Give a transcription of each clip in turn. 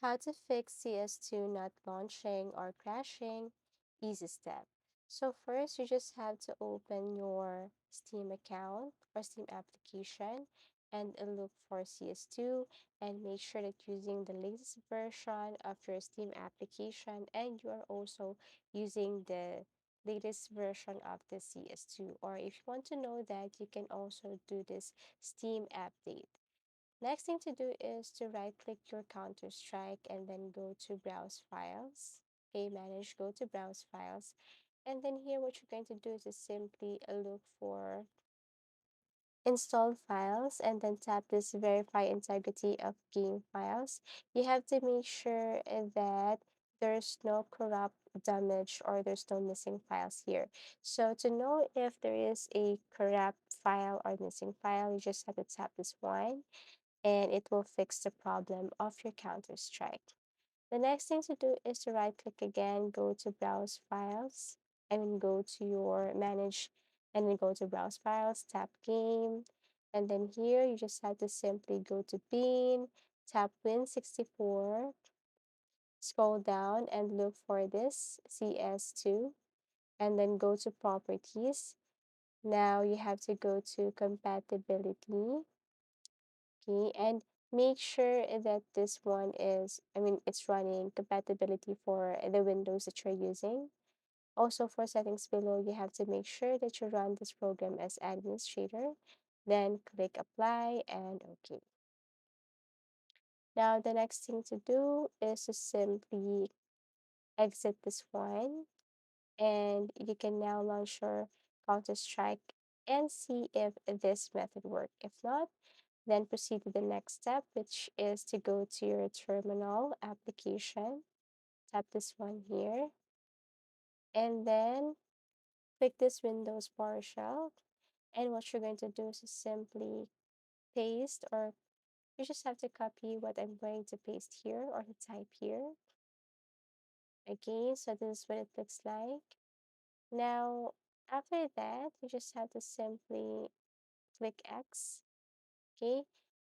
How to fix CS2 not launching or crashing, easy step. So first, you just have to open your Steam account or Steam application and look for CS2 and make sure that using the latest version of your Steam application and you are also using the latest version of the CS2. Or if you want to know that, you can also do this Steam update. Next thing to do is to right click your Counter Strike and then go to Browse Files. Okay, manage, go to Browse Files. And then here what you're going to do is just simply look for install files and then tap this verify integrity of game files. You have to make sure that there's no corrupt damage or there's no missing files here. So to know if there is a corrupt file or missing file, you just have to tap this one and it will fix the problem of your Counter Strike. The next thing to do is to right click again, go to Browse Files, and then go to your Manage, and then go to Browse Files, tap Game, and then here you just have to simply go to Bean, tap Win64, scroll down and look for this CS2, and then go to Properties. Now you have to go to Compatibility. Okay, and make sure that this one is, it's running compatibility for the Windows that you're using. Also, for settings below, you have to make sure that you run this program as administrator. Then click apply and OK. Now, the next thing to do is to simply exit this one. And you can now launch your Counter-Strike and see if this method works. If not, then proceed to the next step, which is to go to your terminal application. Tap this one here. And then click this Windows PowerShell. And what you're going to do is simply paste, or you just have to copy what I'm going to paste here or to type here. Okay, so this is what it looks like. Now, after that, you just have to simply click X, okay,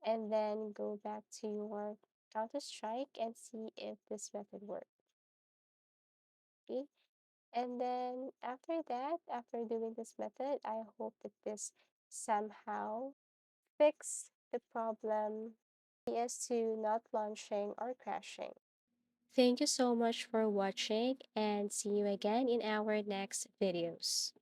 and then go back to your Counter Strike and see if this method works, okay. And then after that, after doing this method, I hope that this somehow fix the problem PS2 not launching or crashing. Thank you so much for watching and see you again in our next videos.